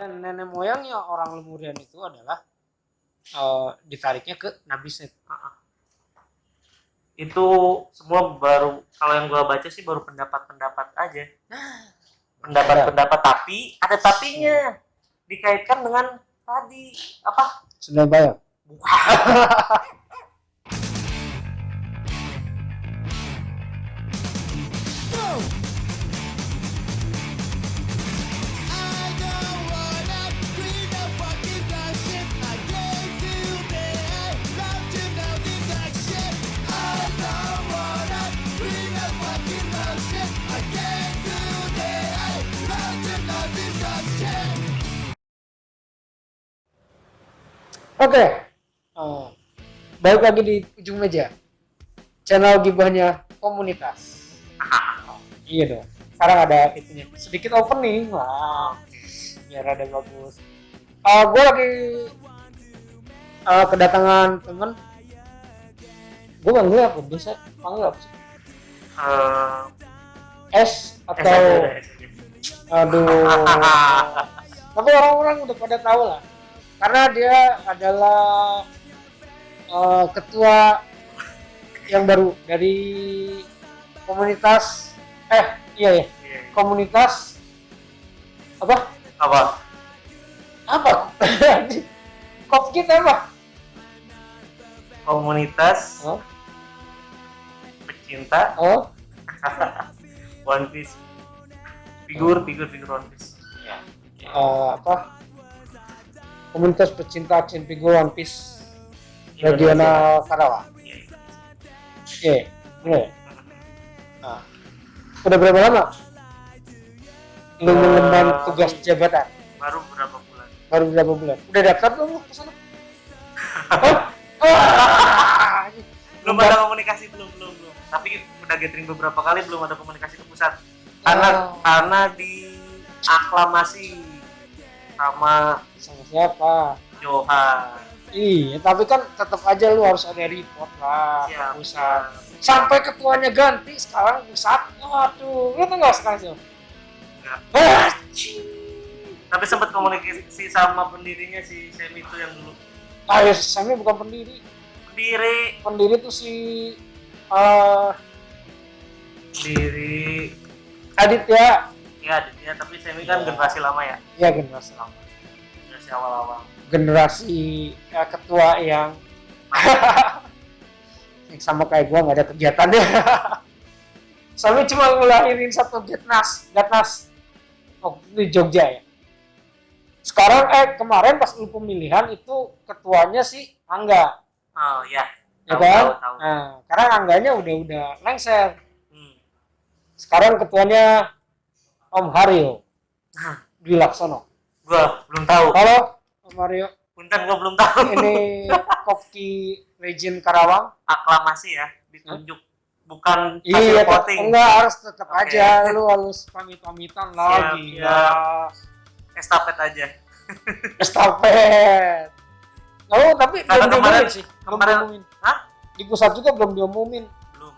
Dan nenek moyangnya orang Lemurian itu adalah ditariknya ke Nabi Set. Itu semua baru, kalau yang gua baca sih baru pendapat-pendapat aja. Pendapat-pendapat, tapi ada tapinya. Dikaitkan dengan tadi apa? Surabaya. Oke, balik lagi di ujung meja. Channel gibahnya komunitas. Iya dong. Sekarang ada itunya. Sedikit opening lah, biar ada bagus. Gue lagi kedatangan temen. Gue panggil apa? Bisa panggil apa sih? S atau aduh. Tapi orang-orang udah pada tahu lah. Karena dia adalah ketua yang baru dari komunitas komunitas apa Kopkit apa komunitas pecinta One Piece, figur One Piece. Komunitas pecinta action figure One Piece regional Karawang. Iya. Nah, udah berapa lama lu mengemban tugas jabatan? Baru berapa bulan. Udah daftar belum ke sana? Belum ada komunikasi belum. Tapi udah gathering beberapa kali, belum ada komunikasi ke pusat. Karena di aklamasi sama siapa? Johan. Iya, tapi kan tetap aja lu harus ada report lah ke pusat. Sampai ketuanya ganti sekarang pusat. Aduh, lu tuh nggak sekarang sih? Tapi sempat komunikasi sama pendirinya si Semi itu yang dulu. Ya Semi bukan pendiri. Pendiri tuh si pendiri Aditya. Ya Aditya, tapi Semi kan generasi lama ya? Iya, generasi lama. Generasi awal-awal. Generasi ketua yang sama kayak gua nggak ada kegiatannya. Semi cuma ngelahirin satu Gatnas di Jogja ya. Sekarang kemarin pas lu pemilihan itu ketuanya si Angga. Oh ya. Ya kan? Tahu. Nah, sekarang Angganya udah lengser. Sekarang ketuanya Om Haryo Dwi Laksono. Gua belum tahu. Halo Om Haryo. Punten, gua belum tahu. Ini Kopki Region Karawang. Aklamasi ya, ditunjuk. Bukan hasil voting. Enggak, harus tetap aja lu harus pamit-pamitan lagi. Ya. Estafet aja. Estafet. Oh, tapi belum kemarin sih. Diumumin. Di pusat juga belum diumumin. Belum.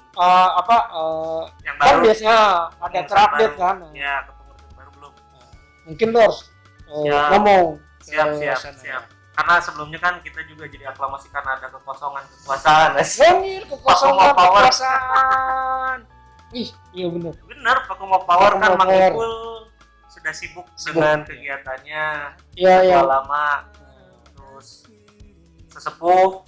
Yang baru. Kan biasanya ada terupdate kan. Ya, kepengurusan baru belum. Mungkin lu harus ngomong. Siap. Karena sebelumnya kan kita juga jadi aklamasi karena ada kekosongan kekuasaan. Kekuasaan. Ih, iya benar. Benar, Pakuma Power kan Mang Ipul sudah sibuk dengan kegiatannya. Iya. Lama. Terus sesepuh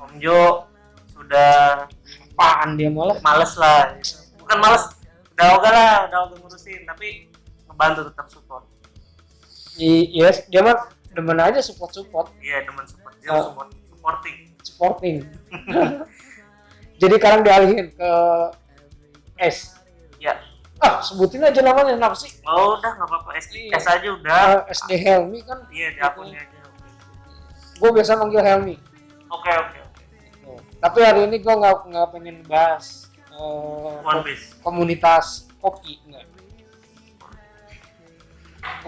Om Jo sudah apaan dia males lah. Bukan males, udah ogah ngurusin, tapi ngebantu tetap support. Iya, dia mah demen aja support. Iya, demen support. Dia supporting. Jadi sekarang dialihin ke S. Ya. Sebutin aja namanya apa sih? Oh, udah enggak apa-apa. S aja udah. SD Helmi kan? Iya, di akunnya aja. Gue biasa manggil Helmi. Oke. Tapi hari ini gue nggak pengen bahas One Piece. Komunitas kopi, enggak.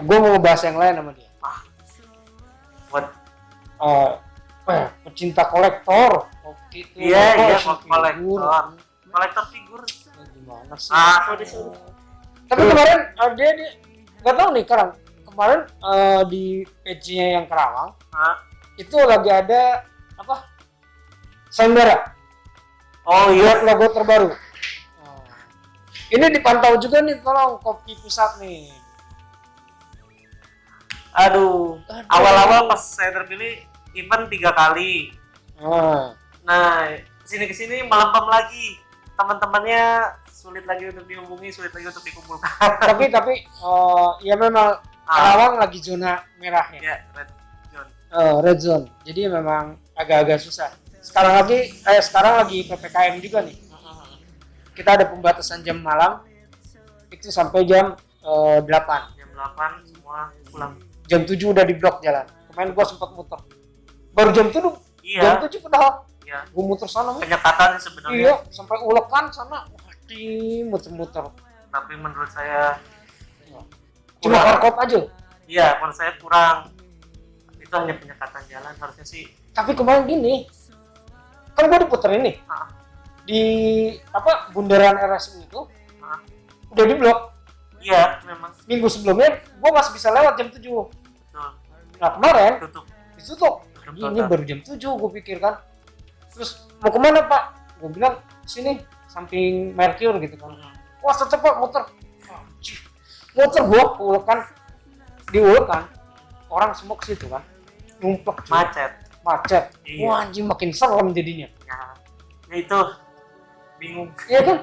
Gue mau ngebahas yang lain sama dia. Buat pecinta kolektor. Iya, kolektor figur. Gimana sih? Sorry. Tapi kemarin dia nggak tahu nih sekarang kemarin di page-nya yang Karawang Hah? itu lagi ada apa? Sayembara. Oh iya. Buat logo terbaru. Oh. Ini dipantau juga nih, tolong Kopi Pusat nih. Aduh. Awal-awal pas saya terpilih event 3 kali. Ah. Nah, kesini melempem lagi. Teman-temannya sulit lagi untuk dihubungi, sulit lagi untuk dikumpulkan. tapi ya memang Karawang lagi zona merah ya. Ya, red zone. Red zone. Jadi memang agak-agak susah. Sekarang lagi PPKM juga nih. Kita ada pembatasan jam malam itu sampai jam 8. Jam 8 semua pulang. Jam 7 udah diblok jalan. Kemarin gua sempat muter. Baru jam 7. Iya. Jam 7 padahal. Iya. Gua muter sana. Penyekatan sih sebenarnya. Iya, sampai Ulekan sana. Waduh, muter-muter. Tapi menurut saya Cuma kurang. warkop aja. Iya, menurut saya kurang. Itu hanya penyekatan jalan, harusnya sih. Tapi kemarin gini. Kan gua diputerin nih. Ah. Di bundaran RSU itu Ah. udah diblok. Iya, memang Minggu sebelumnya gua masih bisa lewat jam 7. betul. Nah kemarin Tutup. ditutup. Tutup Ini total. baru jam 7 gue pikir kan. Terus mau kemana Pak? Gue bilang sini samping Mercure gitu kan. Wah secepat muter. Anjir. Muter gue diulekan. Orang semua ke situ kan. Numplak cuy. Macet. Iya. Wah anjing makin serem jadinya. Ya itu bingung. Iya kan?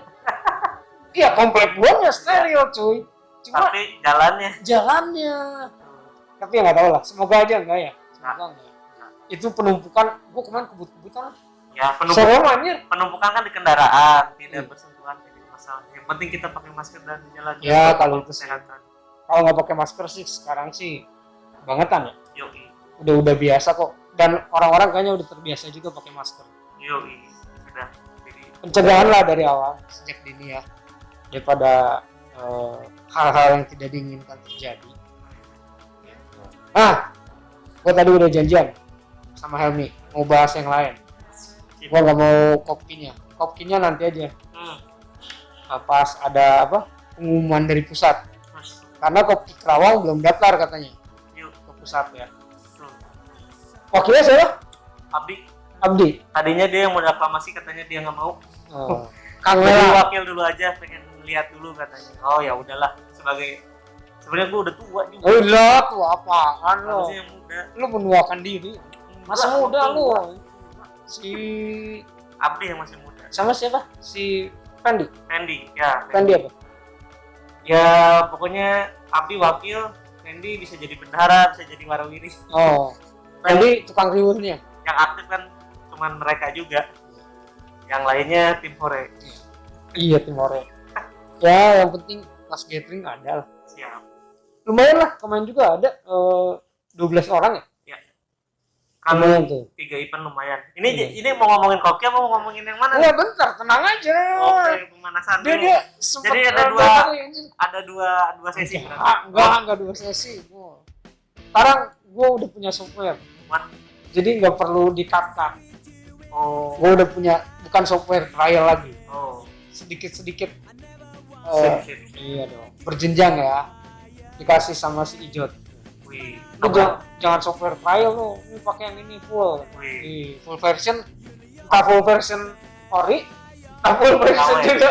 Iya komplek gua steril cuy. Cuma Tapi jalannya. Tapi ya nggak tahu lah. Semoga aja enggak ya. Semoga enggak. Itu penumpukan. Gua kemarin kebut-kebutan. Ya Serem anjir. penumpukan kan di kendaraan, tidak bersentuhan jadi masalah. Yang penting kita pakai masker dan jalan. Ya, kalau itu sih. kesehatan. Kalau nggak pakai masker sih sekarang sih kebangetan ya. Yoi. Udah biasa kok. Dan orang-orang kayaknya udah terbiasa juga pakai masker. Yoi. Sudah. Jadi Pencegahan lah dari awal sejak dini ya. Daripada hal-hal yang tidak diinginkan terjadi. Nah, gua tadi udah janjian sama Helmi mau bahas yang lain. Gua nggak mau kopinya nanti aja. Pas ada pengumuman dari pusat. Mas, Karena Kopi Kerawang belum daftar katanya yuk. ke pusat ya. Tuh. Wakilnya siapa? Abdi. Tadinya dia yang mau reklamasi, katanya dia nggak mau. Oh. Kang Jadi Lela. wakil dulu aja, pengen lihat dulu katanya. Oh ya udahlah, sebenarnya gue udah tua juga. Oh lah, tua apaan lo? Harusnya yang muda. Lu menuakan diri. Masih Enggak, muda tua. lu. Si Abdi yang masih muda. sama siapa? Si Pendi. Fendi, ya. Pendi apa? Ya pokoknya Abdi wakil, Fendi bisa jadi bendahara, bisa jadi warawiri. Oh. Pendi tukang riuhnya. Yang aktif kan cuman mereka juga. Yang lainnya tim hore. Iya, Timore. Ya, yang penting pas gathering ada lah. Siap. Lumayan lah, kemarin juga ada 12 orang ya. Kalau Lumayan tuh. 3 event lumayan. Ini mau ngomongin kopi apa mau ngomongin yang mana? Enggak, bentar, tenang aja. Oke, pemanasan dulu. Dia sempet Jadi ada dua sesi berarti. Enggak dua sesi. Sekarang gue udah punya software. What? Jadi nggak perlu di-cut. Oh. Gue udah punya, bukan software trial lagi. Oh. Sedikit Sip. iya dong, berjenjang ya, dikasih sama si Ijot. Wih. Lu jangan software trial lo, ini pakai yang ini full. Wih. Full version, entah full version ori, entah full version Kawe. juga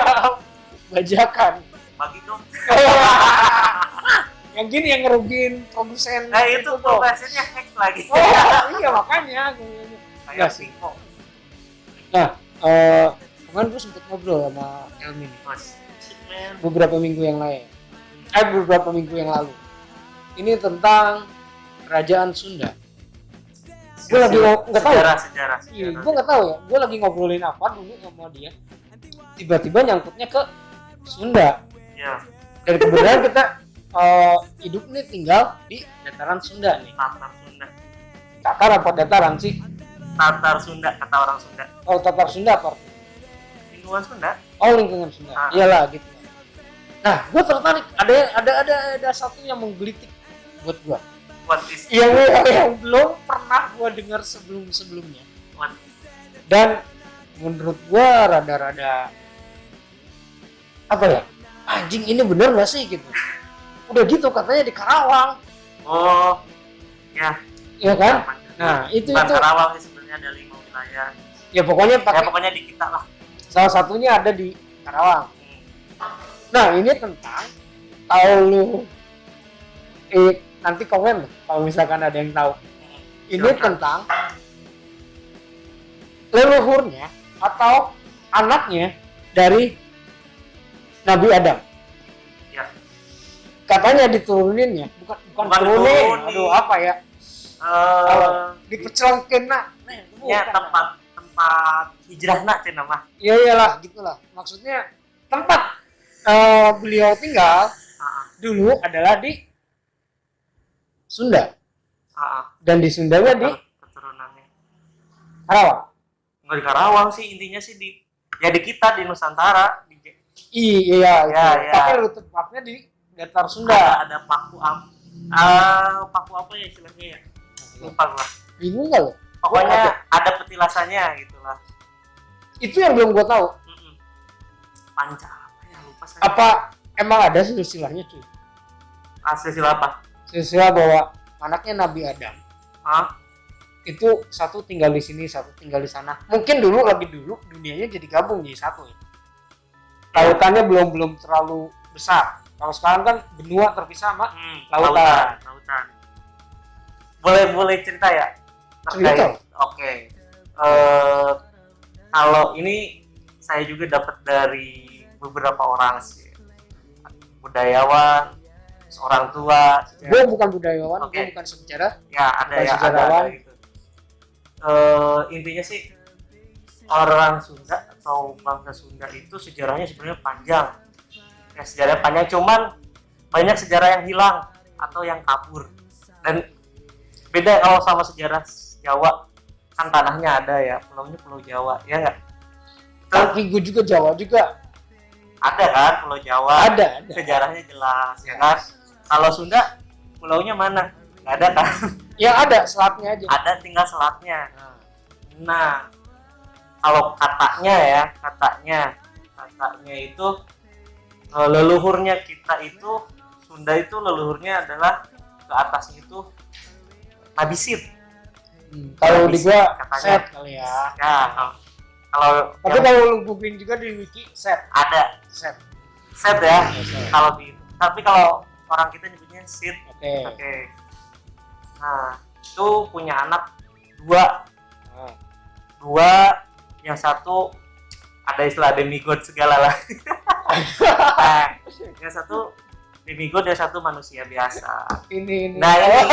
bajakan. Bagi dong. Yang gini yang ngerugiin produsen. Nah itu tuh. progresnya hack lagi. Oh iya makanya. Kayak Enggak sih. Singko. Nah, kemarin gue sempet ngobrol sama Elmi nih, Mas. Shit, man. beberapa minggu yang lalu. Ini tentang kerajaan Sunda. Gue lagi nggak tahu. Sejarah. Iya, gue nggak tahu ya. Gue lagi ngobrolin apa dulu sama dia. Tiba-tiba nyangkutnya ke Sunda. Ya. Dan kebetulan kita hidup nih tinggal di dataran Sunda nih. Tatar Sunda. Tatar apa dataran sih? Tatar Sunda kata orang Sunda. Oh, Tatar Sunda apa? Lingkungan Sunda. Oh, lingkungan Sunda. Ah. Iyalah gitu. Nah, gue tertarik. Ada satu yang menggelitik buat gue. What is Yang belum pernah gue dengar sebelumnya. what? Dan menurut gue rada-rada apa ya? Anjing ini bener gak sih gitu? Udah gitu katanya di Karawang. Oh, ya. ya kan? Nah, itu Bukan Karawang sih sebenarnya, ada 5 wilayah. ya pokoknya Ya pakai pokoknya di kita lah. salah satunya ada di Karawang. Nah, ini tentang kalau lu nanti komen kalau misalkan ada yang tahu. Ini Silakan. tentang leluhurnya atau anaknya dari Nabi Adam. Ya. Katanya diturunin ya, bukan turunin. Turunin. Aduh, apa ya? Dipecelengkeun nah. Ya tempat hijrah nak cina mah. Iya iyalah, gitulah. Maksudnya tempat beliau tinggal dulu adalah di Sunda. Dan di Sundanya di Keturunannya. Karawang. Nggak di Karawang sih, intinya sih di kita di Nusantara. Iya. Ya. Tapi lu tepatnya di datar Sunda. Ada paku paku apa ya istilahnya ya? Lupa gua. Bingung nggak lo? Pokoknya ada petilasannya gitulah. Itu yang belum gua tahu. Panca apa ya, lupa saya. Apa emang ada silsilahnya cuy? Silsilah apa? Silsilah bahwa anaknya Nabi Adam Hah? itu satu tinggal di sini, satu tinggal di sana. Mungkin dulu dunianya jadi gabung jadi satu ya. Lautannya belum terlalu besar. Kalau sekarang kan benua terpisah sama lautan. Boleh cerita ya? Cerita. Oke. Kalau ini saya juga dapat dari beberapa orang sih, budayawan, seorang tua. Gue bukan budayawan, Oke. gue bukan sejarah. Ya ada Bukan ya sejarawan. ada gitu. Intinya sih orang Sunda atau bangsa Sunda itu sejarahnya sebenarnya panjang. Ya sejarahnya panjang, cuman banyak sejarah yang hilang atau yang kabur. Dan beda kalau sama sejarah Jawa, kan tanahnya ada ya, pulaunya Pulau Jawa, ya nggak? Tapi gue juga Jawa juga. Ada kan Pulau Jawa? Ada. Sejarahnya jelas, ya kan? Kalau Sunda, pulaunya mana? Nggak ada kan? Yang ada selatnya aja. Ada tinggal selatnya. Nah, kalau katanya itu leluhurnya kita itu Sunda itu leluhurnya adalah ke atasnya itu Nabi Sid. Kalau di gua Katanya. set kali ya. Ya, kalau Tapi yang kalau lu googling juga di wiki set ada set. Set ya. Set. Kalau tapi kalau orang kita nyebutnya Sid. Oke. Oke. Nah, itu punya anak dua. Yang satu ada istilah demigod segala lah. Nah, yang satu demigod, yang satu manusia biasa. Ini. Nah, ini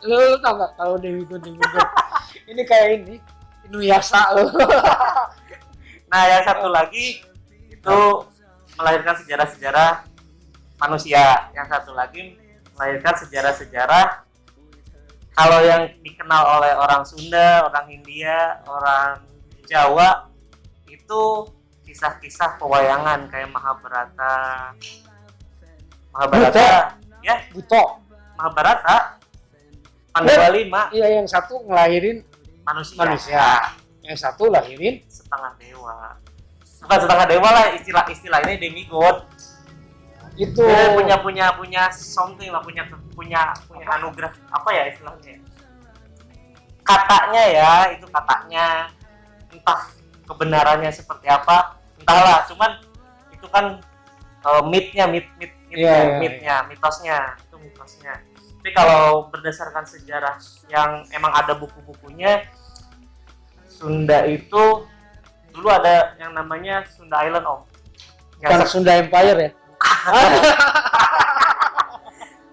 Lu tau gak kalau demigod ini kayak ini Inuyasha lo. nah yang satu lagi itu melahirkan sejarah-sejarah manusia. Yang satu lagi melahirkan sejarah-sejarah kalau yang dikenal oleh orang Sunda, orang Hindia, orang Jawa itu kisah-kisah pewayangan kayak Mahabharata, ya Buto. Mahabharata, Pandawa 5, Iya, yang satu ngelahirin manusia, yang satu lahirin setengah dewa. Bukan setengah dewa lah, istilah ini demigod. itu. Dia punya something lah, punya anugerah apa ya istilahnya? Katanya ya, itu katanya, entah kebenarannya seperti apa, entahlah. Cuman itu kan mitosnya, itu mitosnya. Tapi kalau berdasarkan sejarah yang emang ada buku-bukunya, Sunda itu dulu ada yang namanya Sunda Island Bukan Sunda Empire ya.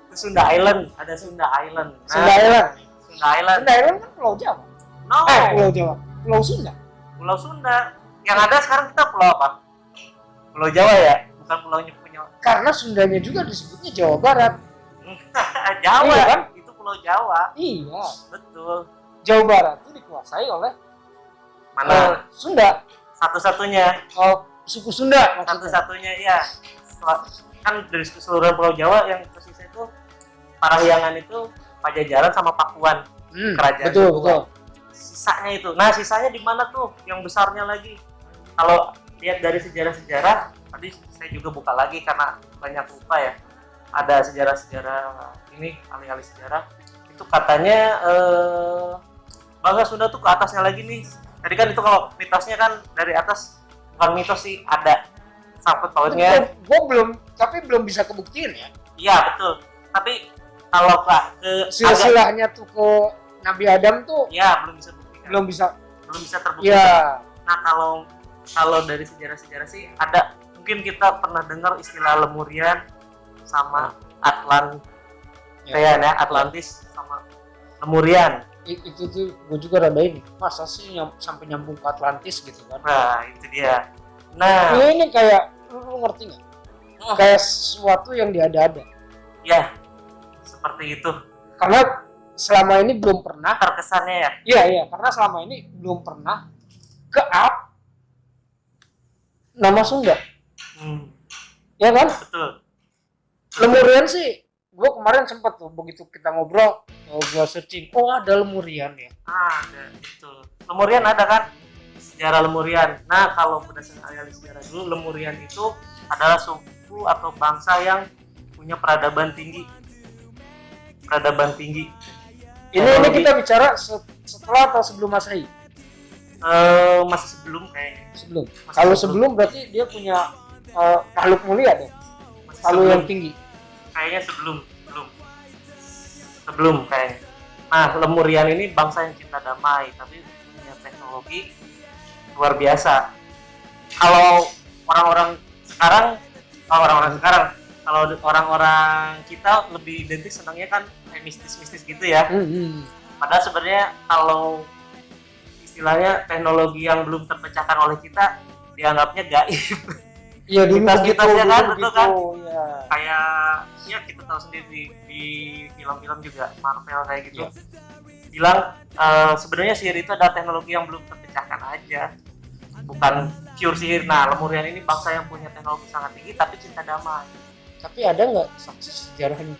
Itu Sunda Island, ada Sunda Island. Nah, Sunda Island. Sunda Island. Sunda Island kan Pulau Jawa. No, Pulau Jawa. Pulau Sunda. Pulau Sunda. Yang ada sekarang kita pulau apa? Pulau Jawa ya, bukan pulaunya punya. Karena Sundanya juga disebutnya Jawa Barat. Jawa Iya kan? Itu Pulau Jawa. Iya. Betul. Jawa Barat itu dikuasai oleh Mana? Sunda. Satu-satunya. Oh, suku Sunda maksudnya. Satu-satunya ya. Kan dari keseluruhan Pulau Jawa yang tersisa itu Parahyangan itu Pajajaran sama Pakuan. Kerajaan betul. Sisanya itu. Nah, sisanya di mana tuh? Yang besarnya lagi. Kalau lihat dari sejarah-sejarah, tadi saya juga buka lagi karena banyak lupa ya. Ada sejarah-sejarah ini ahli-ahli sejarah itu katanya bangsa Sunda tuh ke atasnya lagi nih. Tadi kan itu kalau mitosnya kan dari atas, bukan mitos sih, ada sangkut pautnya. Gue belum bisa kebuktiin ya. Iya betul. Tapi kalau ke silsilahnya tuh ke Nabi Adam tuh ya belum bisa buktikan. belum bisa terbukti. Ya. Nah kalau dari sejarah sih ada, mungkin kita pernah dengar istilah Lemurian sama Atlantis sama Lemurian. Itu tuh gue juga rada ini, masa sih sampai nyambung ke Atlantis gitu kan. Nah itu dia. Nah ini kayak lu ngerti nggak? Kayak sesuatu yang diada-ada ya, seperti itu karena selama ini belum pernah terkesannya ya. Iya karena selama ini belum pernah ke up nama Sunda. Ya kan? Betul. Lemurian sih gue kemarin sempat tuh begitu kita ngobrol, gue searching, ada Lemurian ya. Ada itu. Lemurian ada kan? Sejarah Lemurian. Nah kalau berdasarkan ahli sejarah dulu, Lemurian itu adalah suku atau bangsa yang punya peradaban tinggi. Ini kita bicara setelah atau sebelum Masehi? Masih sebelum kayaknya. Sebelum. Kalau sebelum berarti dia punya makhluk mulia dong. Kalau yang tinggi. Kayaknya sebelum kayaknya. Nah, Lemurian ini bangsa yang cinta damai, tapi punya teknologi luar biasa. Kalau orang-orang sekarang, kalau orang-orang kita lebih identik senangnya kan kayak mistis-mistis gitu ya. Padahal sebenarnya kalau istilahnya teknologi yang belum terpecahkan oleh kita dianggapnya gaib. Iya dulu mitos-mitosnya kan, betul kan? Ya. Kayak ya kita tahu sendiri di film-film juga Marvel kayak gitu. Bilang sebenarnya sihir itu adalah teknologi yang belum terpecahkan aja, bukan pure sihir. Nah, Lemurian ini bangsa yang punya teknologi sangat tinggi tapi cinta damai. Tapi ada nggak saksi sejarahnya?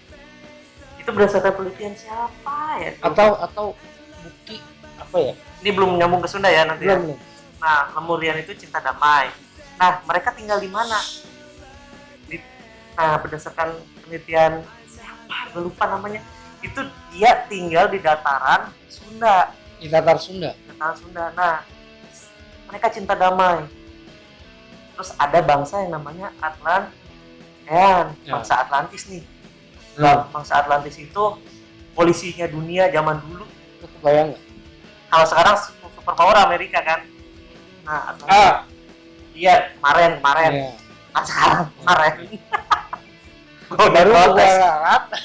Itu berdasarkan penelitian siapa ya? Atau bukti apa ya? Ini belum nyambung ke Sunda ya nanti. Belum. Nah, Lemurian itu cinta damai. Nah, mereka tinggal di mana? Nah, berdasarkan penelitian siapa? Gue lupa namanya. Itu dia tinggal di dataran Sunda. Di dataran Sunda. Nah, mereka cinta damai. Terus ada bangsa yang namanya bangsa Atlantis nih. Bangsa Atlantis itu polisinya dunia zaman dulu. Itu kebayang nggak? Kalau sekarang superpower Amerika kan. Nah, Atlantis. Iya, kemarin. Yeah. Nah, sekarang kemarin. Baru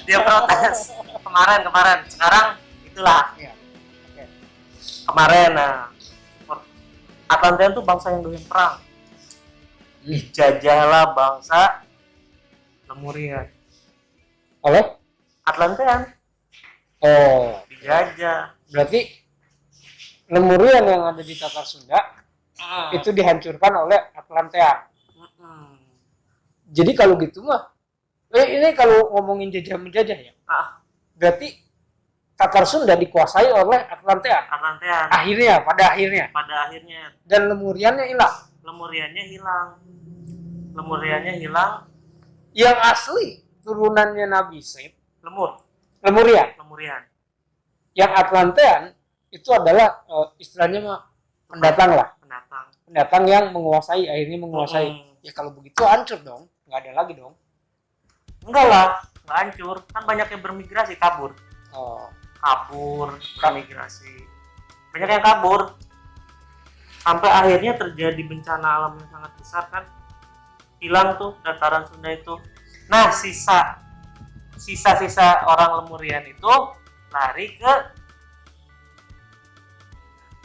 Dia protes. Kemarin. Sekarang itulah. Yeah. Okay. Kemarin, nah, Atlantean tuh bangsa yang doyan perang. Dijajahlah bangsa Lemurian. Oleh Atlantean. Dijajah. Berarti Lemurian yang ada di Tatar Sunda itu dihancurkan oleh Atlantean. Jadi kalau gitu mah, ini kalau ngomongin jajah-menjajah ya, berarti Tatar Sunda dikuasai oleh Atlantean. Pada akhirnya. Dan Lemuriannya hilang. Yang asli turunannya Nabi Seth, Lemurian. Yang Atlantean itu adalah istilahnya mah pendatang yang akhirnya menguasai. Ya kalau begitu hancur dong, nggak ada lagi dong. Enggak lah, nggak hancur, kan banyak yang bermigrasi, kabur, bermigrasi, banyak yang kabur sampai akhirnya terjadi bencana alam yang sangat besar kan, hilang tuh dataran Sunda itu. Nah, sisa orang Lemurian itu lari ke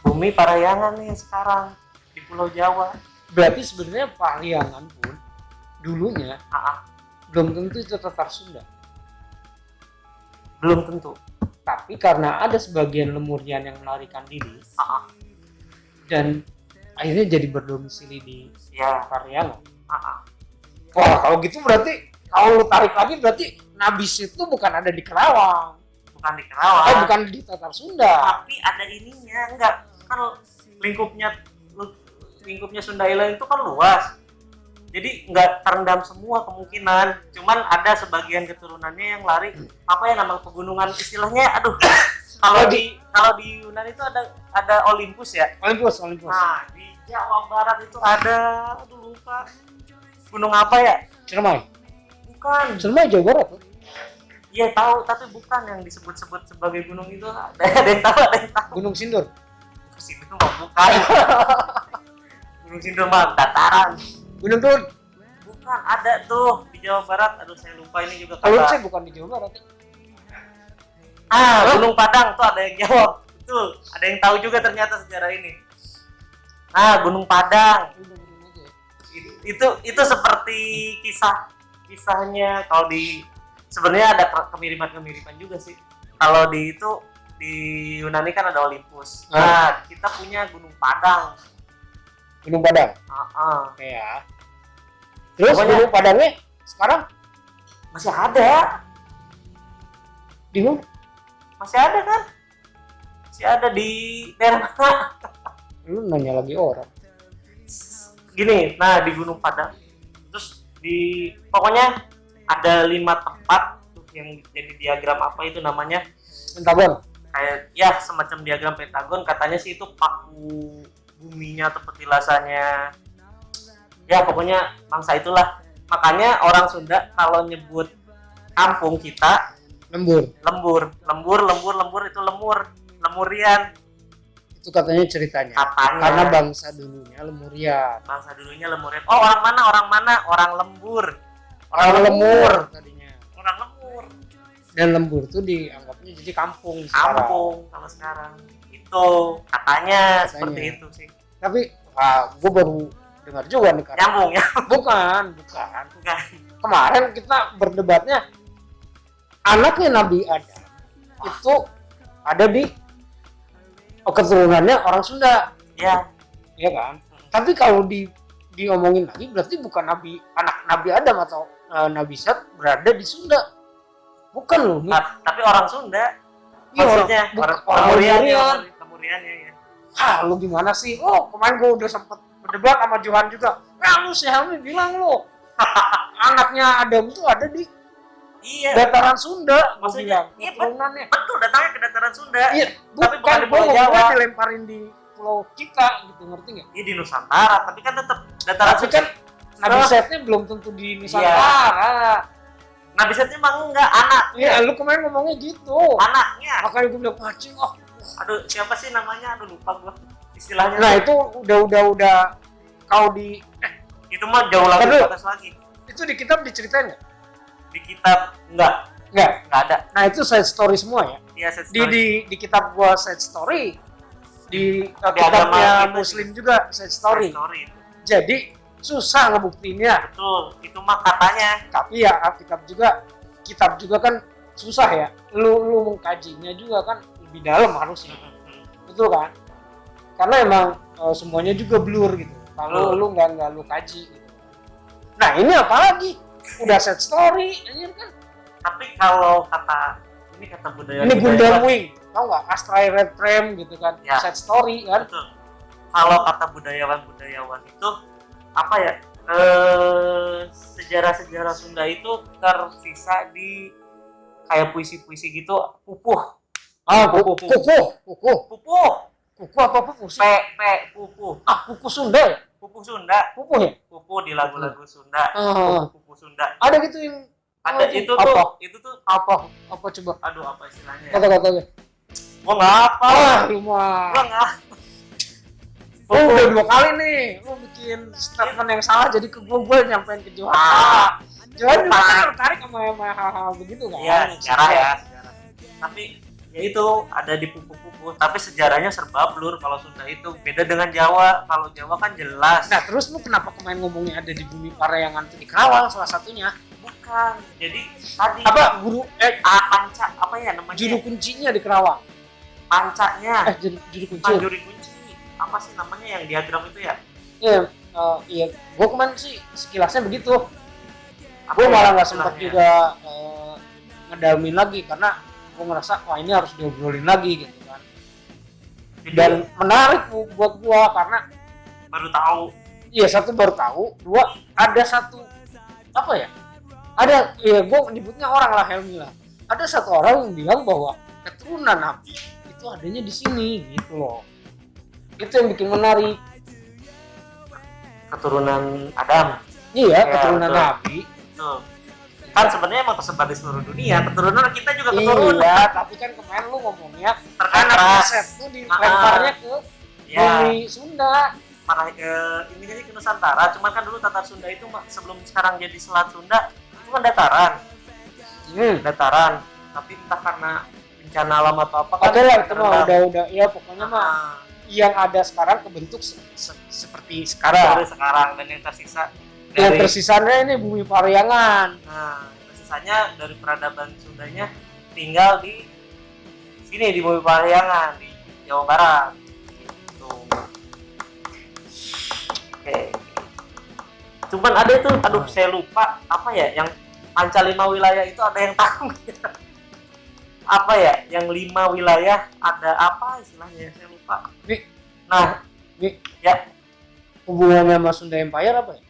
bumi Parahyangan nih sekarang di Pulau Jawa. Berarti sebenarnya Parahyangan pun dulunya belum tentu itu Tatar Sunda. Belum tentu. Tapi karena ada sebagian Lemurian yang melarikan diri dan akhirnya jadi berdomisili di Parahyangan. Wah, kalau gitu berarti kalau lu tarik lagi berarti Nabi itu bukan ada di Kerawang. Bukan di Tatar Sunda. Tapi ada ininya, enggak. Kan lingkupnya Sunda Island itu kan luas. Jadi nggak terendam semua kemungkinan, cuman ada sebagian keturunannya yang lari apa ya nama pegunungan istilahnya, aduh kalau di Yunani itu ada Olympus ya. Olympus. Nah di Jawa Barat itu ada, aduh lupa gunung apa ya? Ciremai Jawa Barat tuh. Iya tahu, tapi bukan yang disebut-sebut sebagai gunung itu. Ada yang tahu. Gunung Sindur. Sindur mah bukan. Gunung Sindur mah dataran. Gunung Turun. Bukan, ada tuh di Jawa Barat. Aduh saya lupa ini juga Kalau kata. sih bukan di Jawa Barat. Gunung Padang tuh ada yang jawab. Betul, ada yang tahu juga ternyata sejarah ini. Nah, Gunung Padang. Itu seperti kisahnya kalau di sebenarnya ada kemiripan juga sih. Kalau di Yunani kan ada Olympus. Nah, kita punya Gunung Padang. Ya. Terus Gunung Padangnya sekarang masih ada. di mana? Masih ada kan? Masih ada di daerah mana? Lu nanya lagi orang. Gini, nah di Gunung Padang. Terus pokoknya ada 5 tempat tuh yang jadi diagram apa itu namanya? Pentagon. Kayak ya semacam diagram pentagon, katanya sih itu paku buminya atau petilasannya. Ya pokoknya bangsa itulah. Makanya orang Sunda kalau nyebut kampung kita lembur itu lemurian. Itu katanya ceritanya. Karena bangsa dulunya lemurian. Oh, orang mana? Orang lembur Tadinya. Orang lembur. Dan lembur tuh dianggapnya jadi kampung kalau sekarang. Itu katanya seperti itu sih. Tapi gue baru dengar juga nih kan. Nyambung ya? Bukan. Kemarin kita berdebatnya anaknya Nabi Adam itu ada di keturunannya orang Sunda. Iya kan? Tapi kalau diomongin lagi berarti bukan anak Nabi Adam atau Nabi Sat berada di Sunda. Bukan loh. Tapi orang Sunda. Iya, maksudnya orang Lemuriannya ya. Lu gimana sih? Kemarin gue udah sempet berdebat sama Johan juga. Lu si Helmi bilang lu anaknya Adam tuh ada di dataran Sunda. Maksudnya keturunannya. Betul, datangnya ke dataran Sunda. Iya, tapi bukan di Pulau Jawa. Dilemparin di pulau kita gitu, ngerti nggak? Iya di Nusantara, tapi kan tetap dataran Sunda. Kan Nabi Setnya belum tentu di Nusantara. Nabi Setnya mah enggak, anak. Iya, lu kemarin ngomongnya gitu. Anaknya. Makanya gue bilang macing. Aduh, siapa sih namanya? Aduh lupa gua istilahnya. Nah, itu udah kau di itu mah jauh lebih atas lagi. Itu di kitab diceritain nggak? Di kitab enggak ada. Nah, itu side story semua ya? Iya, side story. Di kitab gua side story. Di kitabnya Muslim juga side story. Jadi susah ngebuktiinnya. Betul, itu mah katanya. Tapi ya kitab juga kan susah ya. Lu mengkajinya juga kan lebih dalam harusnya. Betul kan? Karena emang semuanya juga blur gitu. Kalau lu nggak lu kaji gitu. Nah, ini apalagi? Udah set story anjir kan. Tapi kalau kata budaya ini Gundam Wing, tau nggak? Astray Red Frame gitu kan. Ya. Set story kan. Betul. Kalau kata budayawan itu apa ya, sejarah Sunda itu tersisa di kayak puisi-puisi gitu, pupuh. Pupuh apa pupuh? Pupuh. Pupuh Sunda ya? Pupuh Sunda. Pupuh ya? Pupuh di lagu-lagu Sunda. Pupuh Sunda. Ada gitu yang ada itu tuh apa coba? Aduh, apa istilahnya? Kata-katanya. Gua enggak apa. Lu mah. Gua enggak. Udah 2 kali nih, lu bikin statement yang salah jadi ke gue nyampein ke Johan. Johan juga kan tertarik sama hal-hal begitu kan? Iya, sejarah. Tapi ya itu ada di pupu-pupu, tapi sejarahnya serba blur. Kalau Sunda itu beda dengan Jawa. Kalau Jawa kan jelas. Nah, terus lu kenapa kemarin ngomongnya ada di Bumi Parayangan itu di Karawang salah satunya? Bukan. Jadi tadi apa guru panca apa ya namanya? Juru kuncinya di Karawang. Pancanya. Juru kunci. Juru kunci. Apa sih namanya yang diagram itu ya? Iya, gue kemarin sih sekilasnya begitu. Gue malah nggak sempat juga ngedalamin lagi karena gue ngerasa wah ini harus diobrolin lagi gitu kan. Dan menarik buat gue karena baru tahu. Iya, satu baru tahu, dua ada satu apa ya? Ada ya gue nyebutnya orang lah Helmi lah. Ada satu orang yang bilang bahwa keturunan Nabi itu adanya di sini gitu loh. Itu yang bikin menarik. Keturunan Adam. Iya, Ya, keturunan betul. Nabi. Tuh. Kan sebenarnya emang tersebar di seluruh dunia. Keturunan kita juga keturunan. Iya, tapi kan kemarin lu ngomongnya Terkena. anak Set tuh dilemparnya ke Ya, bumi Sunda. malah ini jadi ke Nusantara. Cuman kan dulu Tatar Sunda itu sebelum sekarang jadi Selat Sunda itu kan dataran. Tapi entah karena bencana alam atau apa kan. Oke lah, itu mah terendam. udah ya pokoknya mah Ah, yang ada sekarang kebentuk seperti sekarang. dari sekarang dan yang tersisa Yang dari tersisanya ini bumi Pariangan. nah tersisanya dari peradaban Sundanya tinggal di sini di Bumi Pariangan di Jawa Barat gitu. Oke. Cuman ada itu, aduh saya lupa apa ya yang panca 5 wilayah itu ada yang tahu apa ya yang 5 wilayah ada apa istilahnya saya lupa. Wi, Nah Wi, ya hubungannya sama Sunda Empire apa ya?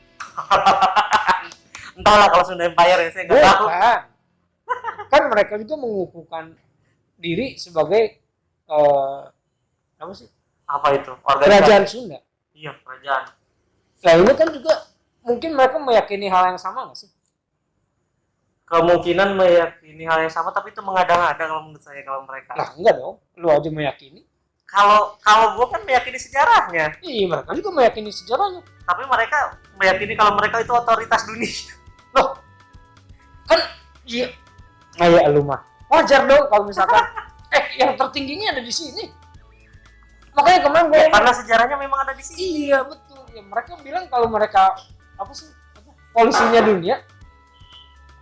entahlah kalau Sunda Empire ya saya nggak tahu. Bukan. Kan mereka juga mengukuhkan diri sebagai apa sih? Apa itu Kerajaan Sunda. iya kerajaan. Nah ini kan juga mungkin mereka meyakini hal yang sama nggak sih? Kemungkinan meyakini hal yang sama tapi itu mengada-ngada kalau menurut saya kalau mereka. Nah enggak dong, lu aja meyakini. Kalau gue kan meyakini sejarahnya, Iya mereka juga meyakini sejarahnya. tapi mereka meyakini kalau mereka itu otoritas dunia. Loh, kan iya. Nah ya lu mah wajar dong kalau misalkan yang tertingginya ada di sini. Makanya kemarin gue Karena sejarahnya memang ada di sini. iya betul. Ya mereka bilang kalau mereka apa sih? Polisinya dunia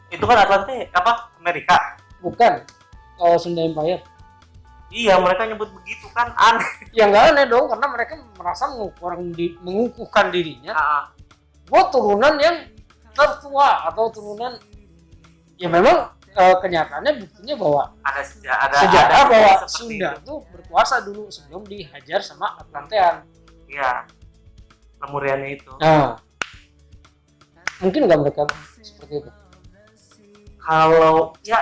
Itu kan Atlantik apa Amerika. bukan Sunda Empire. Iya mereka nyebut begitu kan aneh. Ya nggak aneh dong karena mereka merasa mengukuhkan dirinya. Gue turunan yang tertua atau turunan ya memang kenyataannya buktinya bahwa Ada sejarah ada bahwa seperti Sunda itu. tuh berkuasa dulu sebelum dihajar sama Atlantean. Iya. Lemuriannya itu. Nah, mungkin nggak mereka seperti itu. Kalau ya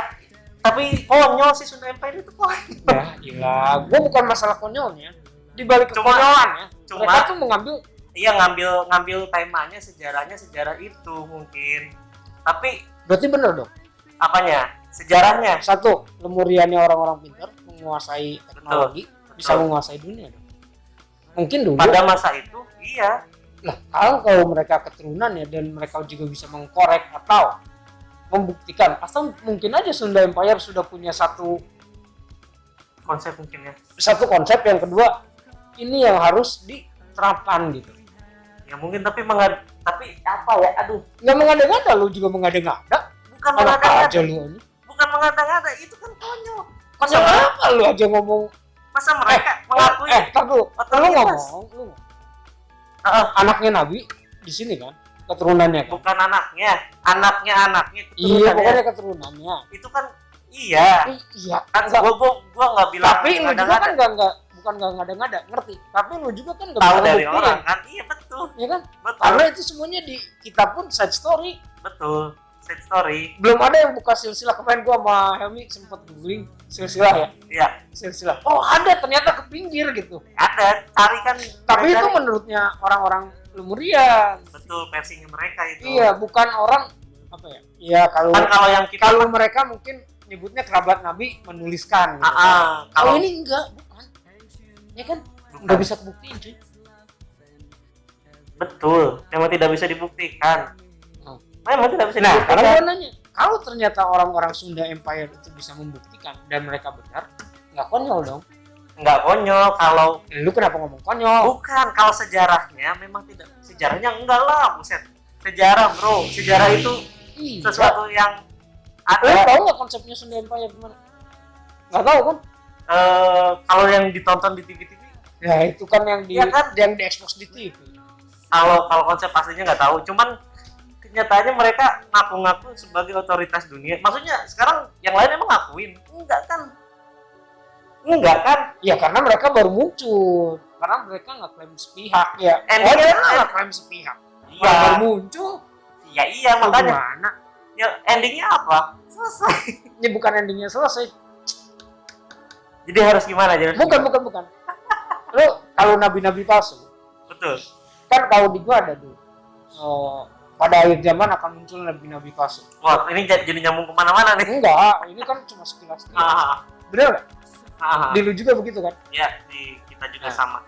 tapi konyol sih Sunda Empire itu konyol. Ya, gila. Gue bukan masalah konyolnya. Di balik Cuma- kekonyolannya, cuma- mereka tuh mengambil Iya ngambil temanya sejarah itu mungkin. Tapi berarti bener dong. apanya? Sejarahnya. Satu, lemuriannya orang-orang pintar menguasai teknologi, bisa betul. menguasai dunia dong. Mungkin dulu. Pada masa itu iya. Nah, kalau mereka keturunan ya dan mereka juga bisa mengkorek atau membuktikan atau mungkin aja Sunda Empire sudah punya satu Konsep mungkin ya. konsep, yang kedua ini yang harus diterapkan gitu. Ya mungkin tapi apa ya? Aduh, Nggak mengada-ngada, lu juga mengada-ngada. bukan Anak aja mengada-ngada. lu ini. Bukan mengada-ngada, itu kan konyol. Masa Konyol mereka, apa lu aja ngomong masa mereka mengakui tar dulu. Lu otoritas? ngomong Heeh, anaknya Nabi di sini kan keturunannya kan. bukan anaknya Iya, keturunannya. pokoknya keturunannya. Itu kan iya. Iya, Kan enggak. gua nggak bilang Tapi lu juga mengada-ngada. kan enggak bukan enggak ngada-ngada, ngerti? Tapi lu juga kan enggak Tahu bisa dari ngebuktiin, orang kan? Iya betul. ya kan? Betul. Karena itu semuanya di kita pun side story. Betul. Sad story. Belum ada yang buka silsilah. Kemarin gua sama Helmi sempet googling silsilah ya. Iya, Silsilah. Oh, ada ternyata ke pinggir gitu. ada. Cari kan. Tapi itu cari. menurutnya orang-orang Lemurian. Betul versinya mereka itu. Iya, bukan orang apa ya? Iya, kalau Kan kalau yang kita kalau mereka mungkin nyebutnya kerabat Nabi menuliskan. Gitu. kalau Kalau ini enggak, bukan. Ya kan? Bukan. Enggak bisa kebuktiin, cuy. betul, memang tidak bisa dibuktikan. Memang tidak bisa Nah, dibuktikan. karena gue nanya, kalau ternyata orang-orang Sunda Empire itu bisa membuktikan dan mereka benar, nggak konyol dong. Nggak konyol kalau Lu kenapa ngomong konyol? bukan kalau sejarahnya memang tidak sejarahnya enggak lah buset sejarah bro sejarah itu Iya. sesuatu yang Lu ada tahu nggak konsepnya Sunda Empire gimana? Nggak tahu kan? kalau yang ditonton di TV-TV Ya itu kan yang Iya kan? yang diekspos di TV. kalau konsep aslinya nggak tahu cuman kenyataannya mereka ngaku-ngaku sebagai otoritas dunia maksudnya sekarang yang lain emang ngakuin enggak kan Ya karena mereka baru muncul. karena mereka nggak klaim sepihak ya. Endingnya Nggak klaim sepihak. iya. Baru muncul. Iya makanya. Gimana? Ya endingnya apa? Selesai. Ini bukan endingnya selesai. Jadi harus gimana aja? Bukan. Lo kalau nabi-nabi palsu, Betul. kan kalau di gua ada tuh. Pada akhir zaman akan muncul nabi-nabi palsu. Wah, ini jadi nyambung kemana-mana nih. Enggak, ini kan cuma sekilas. Ah, Bener nggak? ah, Di lu juga begitu kan? ya di kita juga Nah. sama.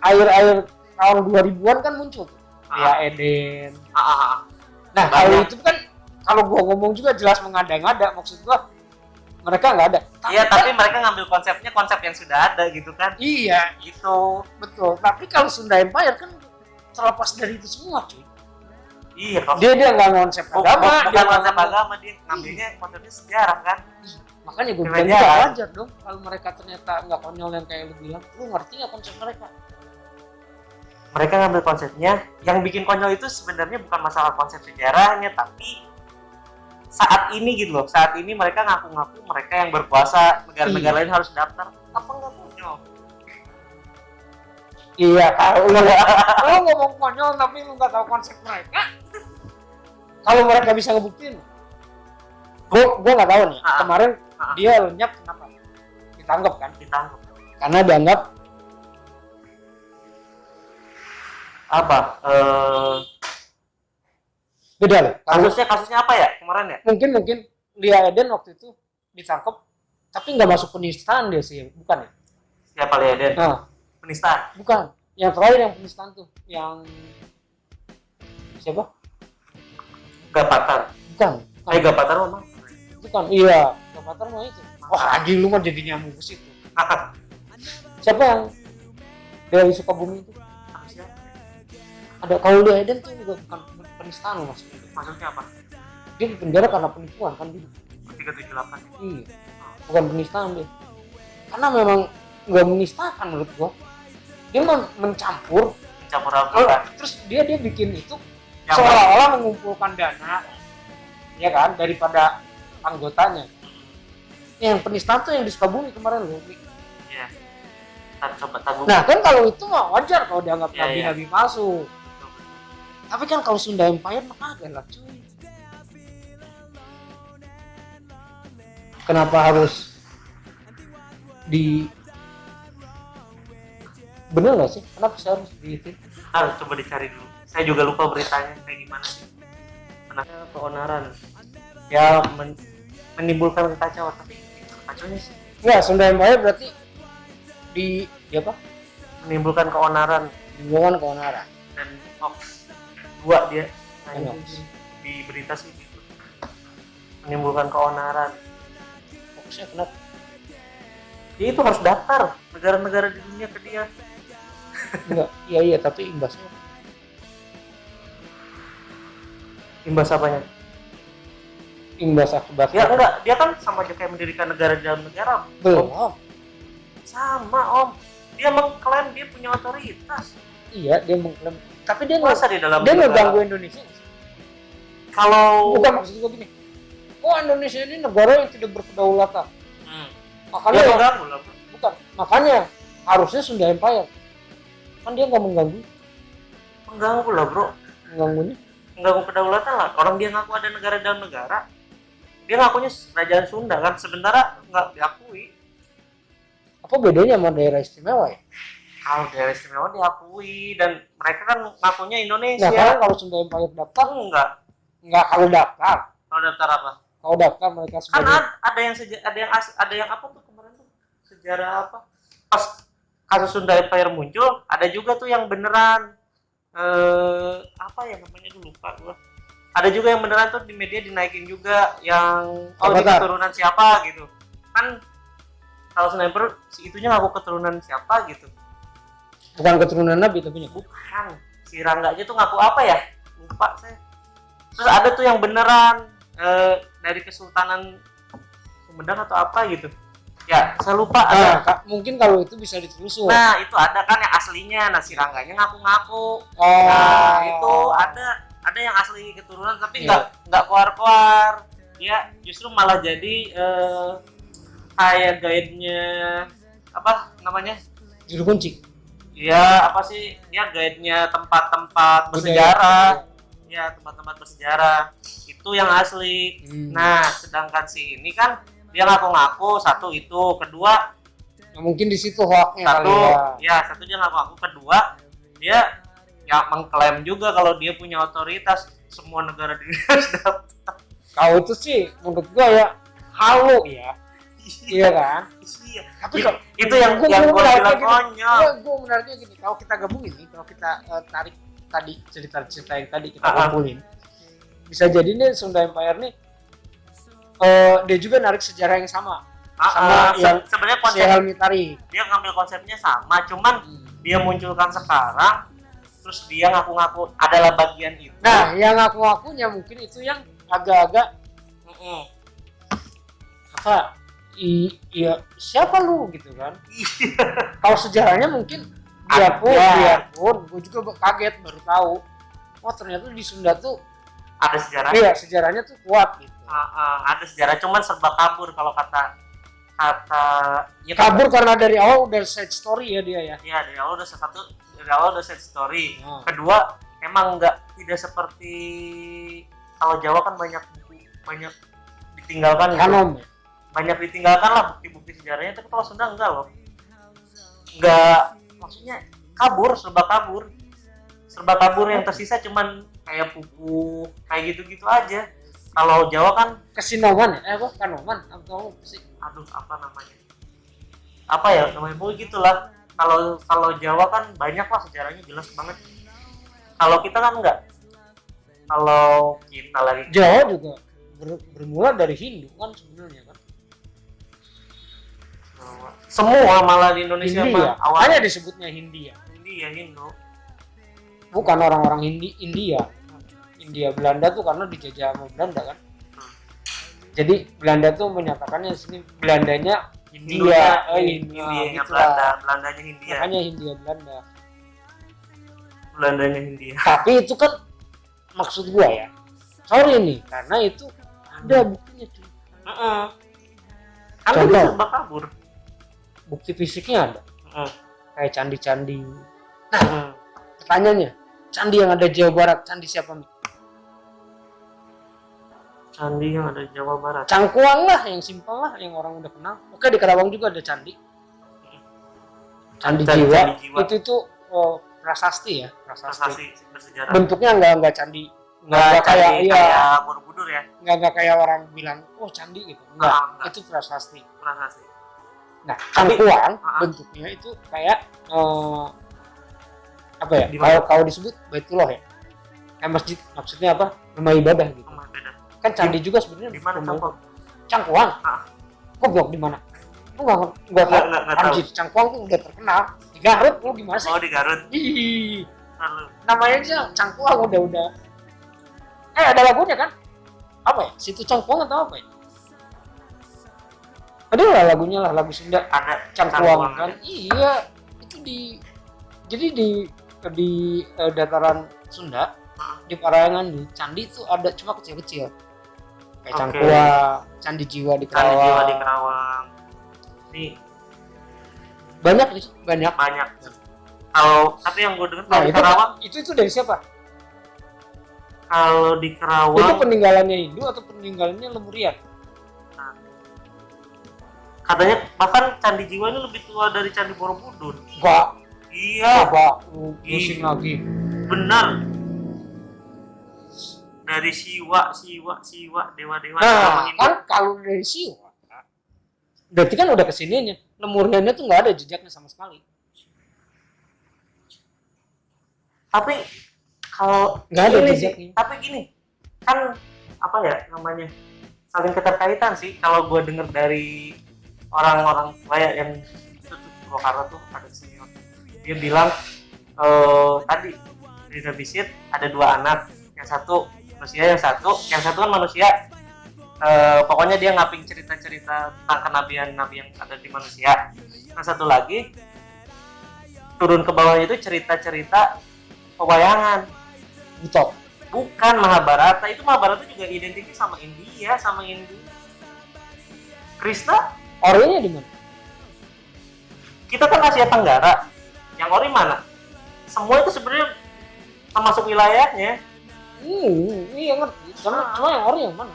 Akhir-akhir tahun 2000-an kan muncul tuh. Ah. Ya Eden. Ah. Nah, Banyak. kalau itu kan kalau gua ngomong juga jelas mengada-ngada, maksud gua mereka nggak ada. Iya, tapi mereka ngambil konsepnya konsep yang sudah ada gitu kan. Iya, Gitu. betul. Tapi kalau Sunda Empire kan terlepas dari itu semua, cuy. Iya, kalau Dia nggak konsep agama, bukan dia konsep nggak- agama, dia ngambilnya konsepnya sejarah kan. Makanya gue Keren bilang ya. juga wajar dong kalau mereka ternyata nggak konyol yang kayak lu bilang. Lu ngerti nggak konsep mereka? Mereka ngambil konsepnya, yang bikin konyol itu sebenarnya bukan masalah konsep sejarahnya, tapi saat ini gitu loh. Saat ini mereka ngaku-ngaku mereka yang berkuasa, negara-negara lain harus daftar. Apa nggak konyol? Iya, kalau lu ngomong konyol tapi lu nggak tahu konsep mereka. Kalau mereka bisa ngebuktiin, gue nggak tahu nih. Ah. Kemarin Ah. dia lenyap kenapa? Ditangkap kan? Ditangkap. Karena dianggap Apa? beda loh. Kalau Kasusnya apa ya kemarin ya? mungkin Lia Eden waktu itu ditangkap, tapi nggak masuk penistaan dia sih, bukan ya? Siapa Liaden? Nah, Penistaan. bukan. Yang terakhir yang penistaan tuh, yang siapa? Gapatan. Bukan. Gapatan mah. Bukan. Iya, Gapatan mah itu. Wah, anjing lu mah jadi nyambung ke situ. Siapa yang dari Sukabumi itu? Ada kalau Lia Eden tuh juga bukan penistaan loh maksudnya. Maksudnya apa? Dia di penjara karena penipuan kan dia. 378. Iya. Bukan penistaan dia. Karena memang nggak menistakan menurut gua. Dia mencampur. Campur apa? Terus dia bikin itu Yang seolah-olah mengumpulkan dana, ya kan, daripada anggotanya. Yang penistaan tuh yang di Sukabumi kemarin loh. Iya. Ntar coba tabung. Nah kan kalau itu mah wajar kalau dianggap Iya, nabi-nabi palsu. Tapi kan kalau Sunda Empire mah kagak lah cuy. Kenapa harus di bener nggak sih? Kenapa sih harus di itu? Harus coba dicari dulu. Saya juga lupa beritanya kayak gimana sih. Menangnya keonaran. Ya menimbulkan kekacauan, tapi kekacauannya sih Enggak, Sunda Empire berarti di apa? menimbulkan keonaran Dibuang keonaran. dan hoax. Dua dia. Nah, Hoax. di berita sih gitu. Menimbulkan keonaran. Fokusnya kenapa? Dia itu harus daftar negara-negara di dunia ke dia. Enggak, iya tapi imbasnya Imbas apanya? imbas akibat. Ya enggak, dia kan sama aja kayak mendirikan negara di dalam negara. Belum. Sama om, dia mengklaim dia punya otoritas. Iya, dia mengklaim. Tapi dia Masa di dalam dia negara? ngeganggu Indonesia. Kalau Bukan maksud gua gini. Oh, Indonesia ini negara yang tidak berkedaulatan. Makanya dia mengganggu lah bro. bukan. Makanya harusnya Sunda Empire. Kan dia nggak mengganggu. Mengganggu lah bro. Mengganggunya. Mengganggu kedaulatan lah. Orang dia ngaku ada negara dalam negara. Dia ngakunya kerajaan Sunda kan, sementara nggak diakui. Apa bedanya sama daerah istimewa ya? Kalau daerah istimewa diakui dan mereka kan ngakunya Nah, Indonesia. kan kalau Sunda Empire daftar Enggak. kalau daftar. Kalau daftar apa? Kalau daftar mereka Kan sebagai ada yang apa tuh kemarin tuh sejarah apa? Pas kasus Sunda Empire muncul, ada juga tuh yang beneran apa ya namanya dulu lupa gua. Ada juga yang beneran tuh di media dinaikin juga yang ini Avatar. keturunan siapa gitu. Kan kalau Sunda Empire si itunya ngaku keturunan siapa gitu. bukan keturunan Nabi tapi Bukan. Si Rangganya tuh ngaku apa ya? Lupa saya. Terus ada tuh yang beneran dari Kesultanan Sumedang atau apa gitu. Ya, saya lupa ada. mungkin kalau itu bisa ditelusur. Nah, itu ada kan yang aslinya. Nah, si Rangganya ngaku-ngaku. Oh. Nah, itu ada yang asli keturunan tapi Iya. nggak keluar-keluar. Dia justru malah jadi kayak guide-nya apa namanya? Juru kunci. Dia apa sih? Dia guide-nya tempat-tempat bersejarah. Ya, tempat-tempat bersejarah. Itu yang asli. Nah, sedangkan si ini kan dia ngaku-ngaku satu itu, kedua Nah, mungkin di situ hoaknya satu kali ya. ya satu dia ngaku-ngaku, kedua dia ya mengklaim juga kalau dia punya otoritas semua negara di dunia sudah. Kau itu sih menurut gua ya halu ya. Iya kan? Iya. Tapi kalau Itu yang gua bilang konyol. Gua menariknya gini, kalau kita gabungin nih, kalau kita tarik tadi cerita-cerita yang tadi kita kumpulin, bisa jadi nih Sunda Empire nih dia juga narik sejarah yang sama yang sebenarnya konsep Helmi Tari. Dia ngambil konsepnya sama, cuman dia munculkan sekarang, terus dia ngaku-ngaku adalah bagian itu. Nah, yang ngaku-ngakunya mungkin itu yang agak-agak apa? Iya, siapa lu gitu kan? Kalau sejarahnya mungkin biarpun gue juga kaget baru tahu. Oh, ternyata di Sunda tuh ada sejarah. Iya, sejarahnya tuh kuat gitu. Ada sejarah, cuman serba kabur kalau kata ya kabur karena dari awal udah side story ya dia ya. Iya, dari awal udah side story. Kedua, emang tidak seperti kalau Jawa kan banyak ditinggalkan kanom gitu. Banyak ditinggalkan lah bukti-bukti sejarahnya, tapi kalau Sunda enggak loh. Enggak, maksudnya serba kabur yang tersisa cuman kayak buku kayak gitu-gitu aja. Kalau Jawa kan Kesinoman ya, Kanoman atau sih, aduh apa namanya? Apa ya namanya, gitulah. Kalau Jawa kan banyak lah sejarahnya, jelas banget. Kalau kita kan enggak. Kalau kita lagi Jawa juga bermula dari Hindu kan sebenarnya kan. Semua malah di Indonesia Hindia. Awalnya disebutnya Hindia. Hindu. Bukan orang-orang India. India Belanda tuh karena dijajah sama Belanda kan. Jadi Belanda tuh menyatakannya sini Belandanya Hindia, Hindia Belanda, Belandanya Hindia. Makanya Hindia Belanda. Belandanya Hindia. Tapi itu kan maksud gua ya. Sorry nih, karena itu ada buktinya cuy. Kan Contoh, serba kabur. Bukti fisiknya ada. Kayak candi-candi. Nah, pertanyaannya, candi yang ada di Jawa Barat, candi siapa nih? Candi yang ada di Jawa Barat. Cangkuang lah, yang simpel lah, yang orang udah kenal. Oke, di Karawang juga ada candi. Candi Jiwa. Itu prasasti ya, prasasti bersejarah. Bentuknya enggak candi, enggak kayak Borobudur ya. Enggak kayak orang bilang, "Oh, candi" gitu. Enggak. Itu prasasti. Nah, Cangkuang bentuknya itu kayak apa ya? Kalau disebut Baitullah ya. Kayak masjid, maksudnya apa? Rumah ibadah gitu. Kan candi juga sebenarnya. Di mana Cangkuang? Cangkuang. Kok blok di mana? Lu enggak tahu. Cangkuang tuh udah terkenal. Di Garut, lu gimana sih? Oh, di Garut. Ih. Namanya aja Cangkuang udah. Ada lagunya kan? Apa ya? Situ Cangkuang atau apa ya? Ada lah lagunya lah, lagu Sunda. Ada Cangkuang kan? Iya. Itu jadi di dataran Sunda, di Parayangan, di candi itu ada cuma kecil-kecil. Kayak Cangkuang, Candi Jiwa di Karawang. Nih banyak. Kalau tapi yang gue dengar di Karawang itu dari siapa? Kalau di Karawang itu peninggalannya Hindu atau peninggalannya Lemurian? Katanya bahkan Candi Jiwa ini lebih tua dari Candi Borobudur. Enggak. Iya. Pusing lagi. Benar. Dari Siwa, dewa-dewa. Nah, kan kalau dari Siwa, berarti kan udah kesininya. Lemuriannya tuh nggak ada jejaknya sama sekali. Tapi kalau nggak ada jejaknya. Tapi gini, kan apa ya namanya, saling keterkaitan sih. Kalau gue dengar dari orang-orang kayak yang itu Purwakarta tuh ada senior, dia bilang tadi di Revisit ada 2 anak, yang satu manusia, yang satu kan manusia. Pokoknya dia ngaping cerita-cerita tentang kenabian-nabi yang ada di manusia. Yang satu lagi turun ke bawahnya itu cerita-cerita pewayangan. Betul. Bukan Mahabharata. Itu Mahabharata juga identiknya sama India, sama Hindu. Krishna orinya di mana? Kita kan Asia Tenggara. Yang ori mana? Semua itu sebenarnya termasuk wilayahnya. Iya ngerti. Cuma yang ori yang mana?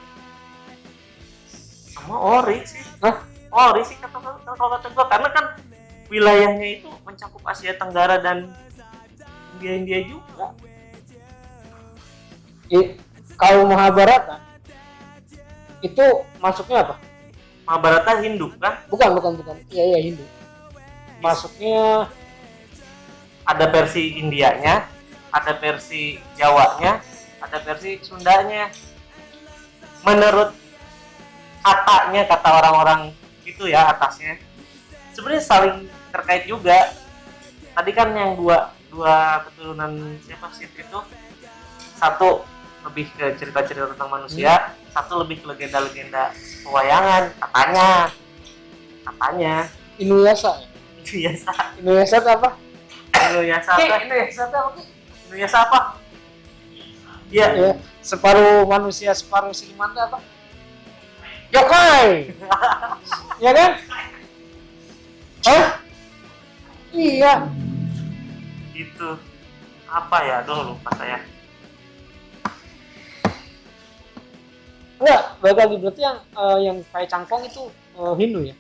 Sama ori sih. Hah? Ori sih kalau kata gua, karena kan wilayahnya itu mencakup Asia Tenggara dan India juga. Kalau Mahabharata itu masuknya apa? Mahabharata Hindu kan? Bukan. Iya Hindu. Masuknya Ada versi Indianya, ada versi Jawanya, ada versi Sundanya. Menurut kata orang-orang itu ya atasnya, sebenarnya saling terkait juga. Tadi kan yang dua keturunan siapa sih itu, satu lebih ke cerita-cerita tentang manusia, satu lebih ke legenda-legenda pewayangan katanya. Inuyasha. Inuyasha itu apa? Inuyasha apa? Iya. Ya, separuh manusia, separuh siluman itu apa? Yokai. Ya kan? Hah? Iya. Itu apa ya? Aduh, lupa saya. Enggak, balik lagi berarti yang kayak cangkong itu Hindu ya?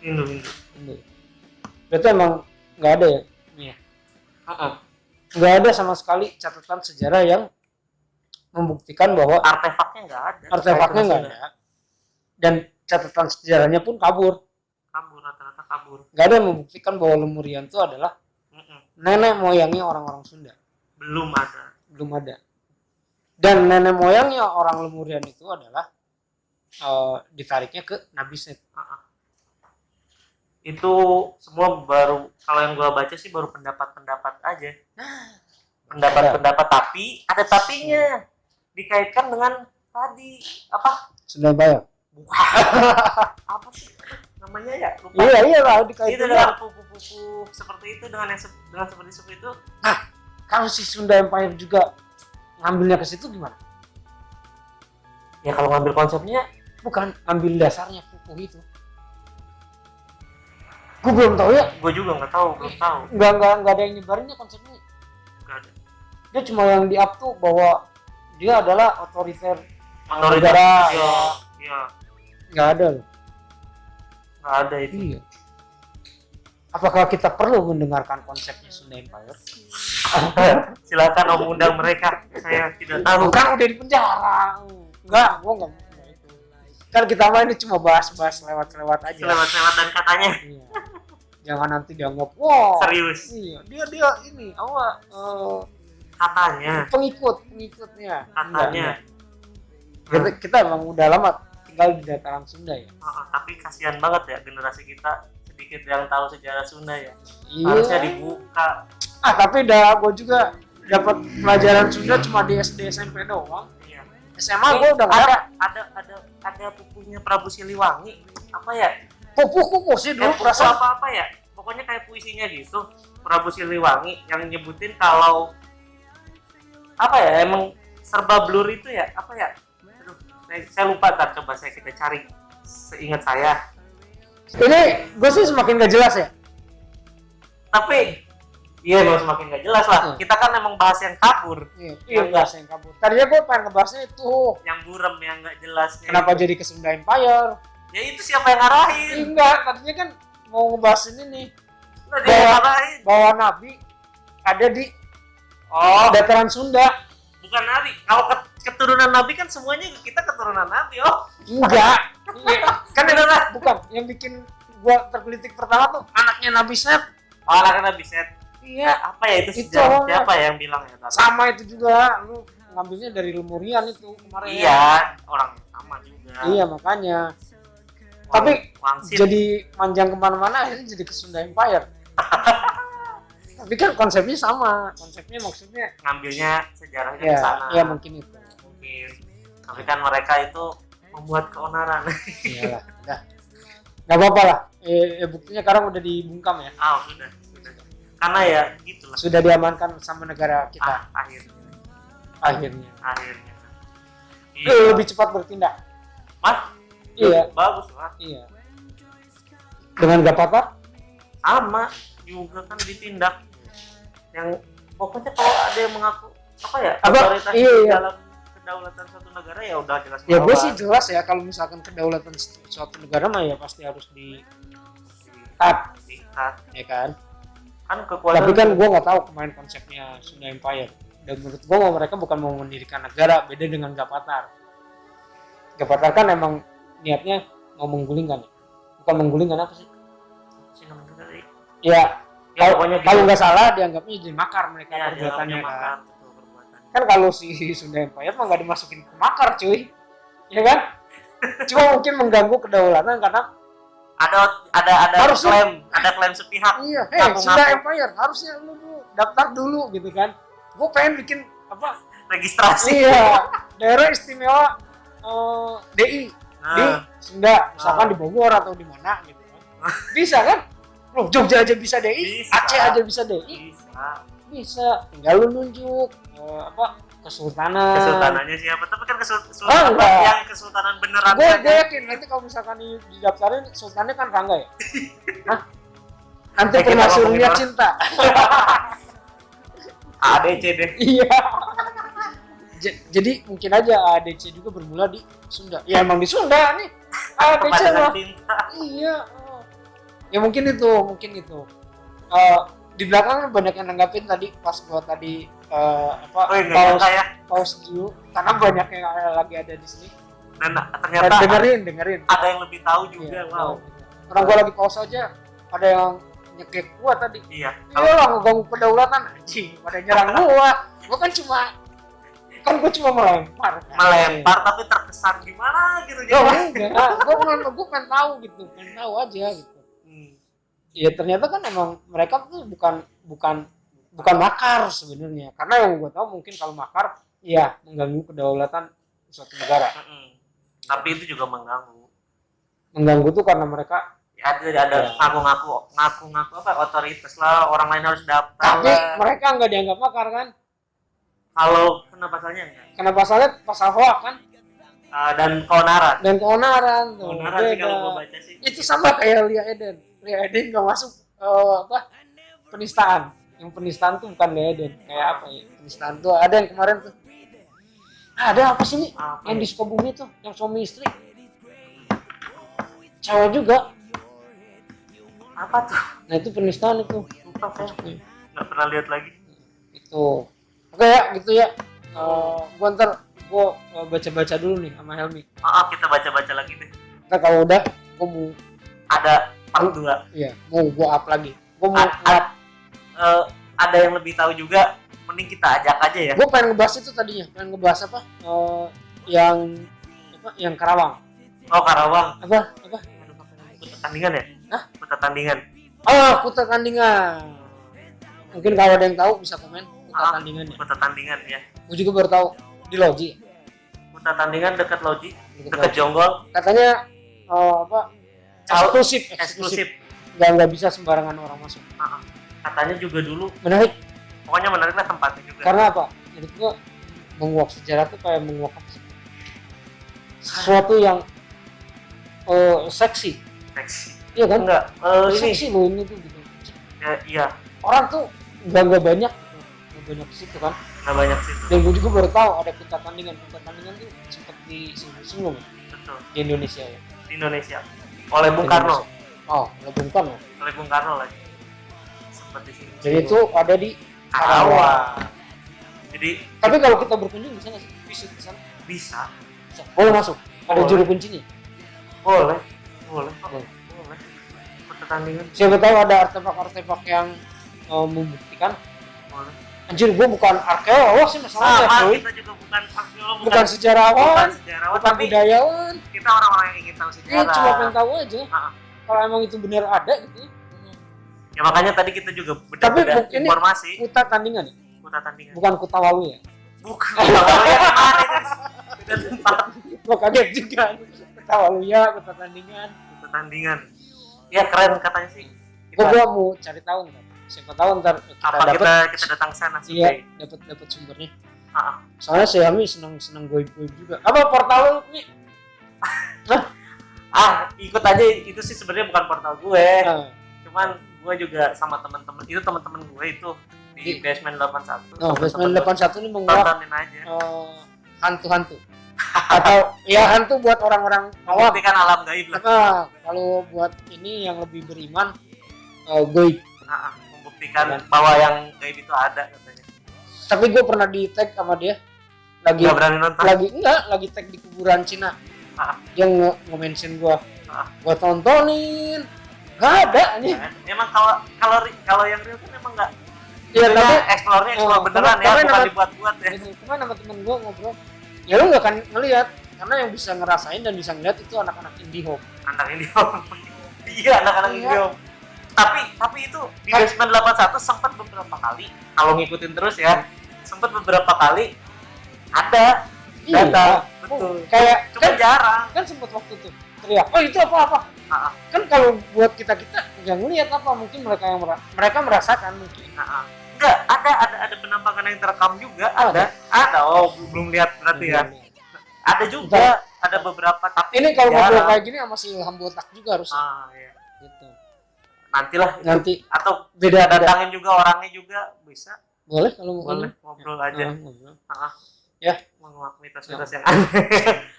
Hindu. Berarti emang nggak ada ya? Iya. Nggak ada sama sekali catatan sejarah yang membuktikan bahwa Artefaknya nggak ada. Artefaknya nggak ada. Dan catatan sejarahnya pun kabur. Rata-rata kabur. Nggak ada yang membuktikan bahwa Lemurian itu adalah nenek moyangnya orang-orang Sunda. Belum ada. Dan nenek moyangnya orang Lemurian itu adalah ditariknya ke Nabi Set. Itu semua baru, kalau yang gua baca sih baru pendapat aja. Pendapat, tapi ada tapinya. Dikaitkan dengan tadi apa? Sunda Empire. Apa sih namanya ya? Lupa. Iya lah Itu dikaitkan. dengan pupu-pupu seperti itu, dengan seperti itu. Kalau si Sunda Empire juga ngambilnya ke situ gimana? Ya kalau ngambil konsepnya, Bukan ngambil dasarnya pupu itu. Gue belum tahu ya. gue juga belum tahu. Nggak ada yang nyebarinnya konsepnya. Nggak ada. Dia cuma yang di up tuh bahwa dia adalah otoriter Otoriter. negara. Iya. Nggak ada loh. Nggak ada itu. Iya. Apakah kita perlu mendengarkan konsepnya Sunda Empire? Silakan om undang mereka. Saya tidak tahu. Kan udah di penjara. Enggak, gua enggak mau itu. Kan kita mah ini cuma bahas-bahas lewat-lewat aja. Lewat dan katanya. Iya. Jangan nanti dianggap wah. Serius. Iya, dia ini Katanya. pengikutnya. Katanya. Kita emang udah lama tinggal di dataran Sunda ya. Tapi kasihan banget ya generasi kita sedikit yang tahu sejarah Sunda ya. Iya. Harusnya dibuka. Tapi gue juga dapat pelajaran Sunda cuma di SD SMP doang. Iya. SMA gue udah nggak ada bukunya Prabu Siliwangi. Apa ya? Kupu sih dulu perasaan. apa ya? Pokoknya kayak puisinya gitu. Prabu Siliwangi yang nyebutin kalau apa ya? Emang serba blur itu ya? Apa ya? Aduh, saya lupa, coba kita cari seingat saya. Ini gue sih semakin gak jelas ya. Tapi iya emang semakin gak jelas lah. Kita kan emang bahas yang kabur. Iya, bahas yang kabur. Tadinya gue pengen ngebahasnya itu yang buram, yang gak jelas. Kenapa jadi ke Sunda Empire? Ya itu siapa yang ngarahin? Enggak, tadinya kan mau ngebahas ini nih. Bahwa Nabi ada di dataran Sunda. Bukan Nabi. Kalau keturunan Nabi kan semuanya kita keturunan Nabi. Enggak. Kan bukan. Yang bikin gua tergelitik pertama tuh anaknya Nabi Set. Anaknya Nabi Set. Iya. Apa ya itu sejarah? Siapa yang bilang ya? Sama itu juga. Lu ngambilnya dari Lemurian itu kemarin. Iya, orang sama juga. Iya, makanya. Tapi jadi manjang kemana-mana akhirnya jadi ke Sunda Empire. Tapi kan konsepnya sama. Konsepnya maksudnya ngambilnya sejarahnya ya, ke sana. Iya, mungkin itu. Mungkin. Tapi kan mereka itu membuat keonaran. Iyalah, udah. Gak apa-apa lah. Buktinya sekarang udah dibungkam ya. Sudah. Karena ya gitulah. Sudah diamankan sama negara kita. Akhirnya. Lebih cepat bertindak. Iya. Bagus lah. Iya. Dengan gak apa-apa? Sama juga kan ditindak. Yang pokoknya kalau ada yang mengaku apa ya Apa? otoritas Iya, di iya. dalam kedaulatan suatu negara ya udah jelas Ya gue melawan. sih jelas ya kalau misalkan kedaulatan suatu negara mah ya pasti harus diikat, Diikat. ya kan. Kan kekuatan. Tapi kan gue nggak tahu kemarin konsepnya Sunda Empire. Dan menurut gue mereka bukan mau mendirikan negara, beda dengan Gavatar. Gavatar kan emang niatnya mau menggulingkan, bukan menggulingkan apa sih? sih namanya tadi. Ya, Ya, pokoknya gitu. kalau nggak salah dianggapnya jadi makar mereka Ya, perbuatannya dia kan. makan betul perbuatannya. Kan kalau si Sunda Empire mah nggak dimasukin ke makar cuy, ya kan? Cuma mungkin mengganggu kedaulatan karena Ada Harusnya- klaim sepihak. iya, Ngaku-ngaku. Sunda Empire harusnya lu dulu daftar dulu gitu kan. Gue pengen bikin apa? Registrasi. Iya, daerah istimewa DI di Nah, Sunda, misalkan di Bogor atau di mana gitu kan. Bisa kan? Loh, Jogja aja bisa DI, Bisa. Aceh aja bisa DI. bisa. Tinggal lu nunjuk kesultanan. Kesultanannya siapa? Tapi kan Oh, kesultanan enggak. yang kesultanan beneran. Gue aja. yakin nanti kalau misalkan didaftarin sultannya kan Rangga ya. Hah? Nanti Kita permasyurnya ngomongin cinta. ADC deh. Iya. Jadi mungkin aja ADC juga bermula di Sunda. Ya emang di Sunda nih. ADC Kepadangan mah. cinta. Iya. Ya mungkin itu. Di belakang banyak yang nanggapin tadi pas gua tadi Oh iya, nggak nyangka ya. paus dulu karena banyak yang lagi ada di sini. Dan Nah, ternyata dengerin. ada yang lebih tahu juga. Iya, Wow. Orang gua lagi paus aja ada yang nyekek gua tadi. Iya. Iya lah ngeganggu kedaulatan anjing. Pada nyerang gua. Gua kan cuma melempar. kan. Melempar tapi terkesan gimana gitu Oh, jadi. enggak. Gua pengen tahu gitu. Pengen tahu aja gitu. Ya ternyata kan emang mereka tuh bukan makar sebenarnya. Karena yang gua tahu mungkin kalau makar ya mengganggu kedaulatan suatu negara. Tapi itu juga mengganggu. Mengganggu tuh karena mereka Ada Ya. ngaku-ngaku apa otoritas lah, orang lain harus daftar tapi lah. mereka nggak dianggap makar kan? Kalau kena pasalnya enggak. Karena pasalnya pasal hoak kan? Dan keonaran. Dan keonaran tuh. Keonaran sih beda. kalau gua baca sih. Itu sama kayak Lia Eden nggak masuk penistaan. Yang penistaan tuh bukan Lia Eden, kayak apa ya, penistaan tuh ada yang kemarin tuh ada apa sih nih Apa yang ya? di Sukabumi tuh yang suami istri cewek juga. Apa tuh? Nah itu penistaan itu. Lupa saya. Nggak pernah lihat lagi. Itu oke ya gitu ya. Gua baca-baca dulu nih sama Helmi. Kita baca-baca lagi deh. Ntar kalau udah gua mau Ada part 2. mau gua up lagi. Gua mau Ada yang lebih tahu juga, mending kita ajak aja ya. Gue pengen ngebahas itu tadinya, pengen ngebahas apa? Yang Karawang. Oh, Karawang. Apa? Kuta tandingan ya? Hah? Kuta tandingan. Kuta Tandingan. Mungkin kalau ada yang tahu bisa komen Kuta Tandingan ya. Kuta tandingan ya. Gue juga baru tahu di Loji. Kuta tandingan dekat Loji, Dekat dekat Loji. Jonggol. Katanya eksklusif. Eksklusif. Nggak bisa sembarangan orang masuk. Katanya juga dulu, Menarik. pokoknya menarik lah tempatnya juga. Karena apa? Menurut gue menguak sejarah tuh kayak menguak apa sih? Sesuatu yang seksi. Seksi. Iya kan? Enggak, ini. Seksi loh ini tuh gitu. Ya, iya, Orang tuh nggak banyak gitu. Nggak banyak ke situ kan. nggak banyak sih itu. Dan gue juga baru tahu ada Kuta Tandingan. Kuta Tandingan tuh sempat disinggung Betul. di Indonesia ya. Di Indonesia. Oleh Bung Karno. Oh, oleh Bung Karno. Oleh Bung Karno lagi. Seperti sini. Jadi itu ada di Karawang. Jadi Tapi kalau kita berkunjung bisa nggak sih? Visit ke sana? bisa. Bisa. Boleh masuk. Ada Boleh. juru kuncinya. Boleh. Boleh. Boleh. Boleh. Kuta tandingan. Siapa tahu ada artefak-artefak yang membuktikan. Boleh. Anjir, gue bukan arkeolog sih masalahnya, Sama, cuy. kita juga bukan arkeolog, Bukan sejarawan, sejarawan, bukan tapi budayawan. kita orang-orang yang ingin tahu Ini sejarah. cuma pengen tahu aja. Ah. Kalau emang itu benar ada gitu. Ya makanya tadi kita juga Tapi beda ini informasi. Kuta Tandingan ya? Kuta tandingan. Bukan Kuta Walu ya? Bukan. Kalau yang kemarin itu beda tempat. Gue kaget juga. Kuta Walu ya, Kuta Tandingan. Kuta tandingan. Ya keren katanya sih. Gue mau cari tahu ntar. Siapa tahu ntar apa dapat. kita datang ke sana sih. Iya, dapat sumbernya. Ah. Soalnya si Ami senang goib-goib juga. Apa portal lu nih? Ikut aja, itu sih sebenarnya bukan portal gue. Nah, Cuman gue juga sama teman-teman itu gue itu di basement 81. Oh, basement 81 ini menguak tontonin aja. hantu-hantu. Atau ya hantu buat orang-orang awam. Membuktikan alam gaib lah. Nah, kalau buat ini yang lebih beriman gaib. Nah, membuktikan bahwa yang gaib itu ada katanya. Tapi gue pernah di tag sama dia lagi Nggak berani nonton. lagi tag di kuburan Cina. Dia nge-mention gue. Gue tontonin. Nggak ada nih. Emang kalau yang real kan emang nggak. Iya, tapi explore beneran ya, bukan dibuat-buat ya. Cuma sama temen gue ngobrol, ya lu nggak akan ngelihat karena yang bisa ngerasain dan bisa ngeliat itu anak-anak IndiHome. Anak IndiHome. Iya, anak-anak IndiHome. Tapi itu di basement 81 sempat beberapa kali, kalau ngikutin terus ya, sempat beberapa kali ada data. Betul. Kayak cuma jarang. Kan sempat waktu itu teriak, oh itu apa? Kan kalau buat kita nggak ngelihat apa, mungkin mereka merasakan mungkin. Enggak, ada penampakan yang terekam juga, ada. Oh, belum lihat berarti ya. Ada juga, ada beberapa, tapi ini kalau ngobrol kayak gini sama si Ilham Botak juga harus. Iya. Gitu. Nanti atau beda datangin juga orangnya juga bisa. Boleh kalau boleh ngobrol aja. Ya, menguak mitos-mitos yang aneh.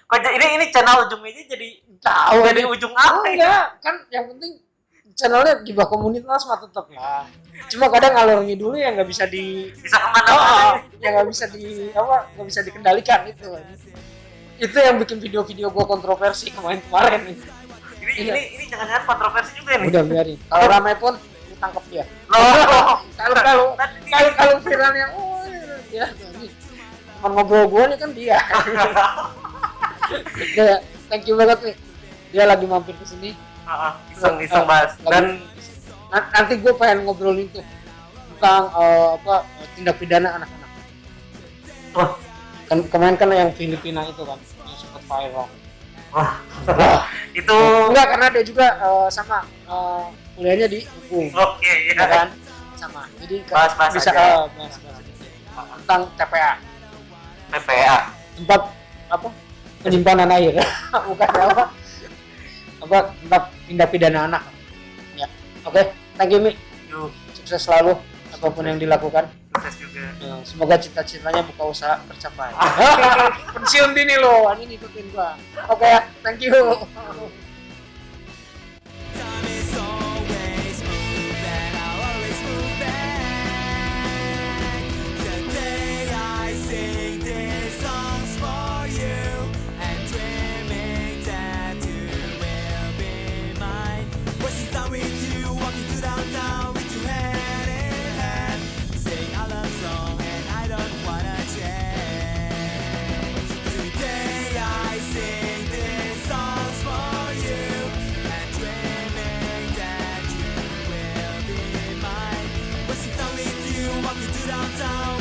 Kok ini channel ujungnya jadi tahu jadi ujung apa ya? Enggak, kan yang penting channelnya Gibah Komunitas mah tetap lah. Cuma kadang ngalor ngidul ya nggak bisa bisa kemana-mana. Ya nggak bisa dikendalikan itu. Itu yang bikin video-video gua kontroversi kemarin nih. Ini jangan-jangan kontroversi juga nih. Udah biarin. Kalau ramai pun ditangkap dia. Kalau viralnya ya teman ngobrol gua nih kan dia. Ya, thank you banget nih. Dia lagi mampir ke sini. Iseng bahas. Dan nanti gue pengen ngobrolin tuh tentang tindak pidana anak-anak. Kan kemarin kan yang Filipina itu kan yang sempat viral. Itu enggak karena dia juga sama kuliahnya di hukum. Oke, ya kan? Sama. Jadi bahas bisa bahas tentang TPA. Tempat penyimpanan air. Bukan tempat tindak pidana anak. Ya. Oke, thank you Mi. Sukses selalu apapun yang dilakukan. Sukses juga. Ya, semoga cita-citanya buka usaha tercapai. Pensiun dini lo, ini ikutin gua. Oke, thank you. Walking to downtown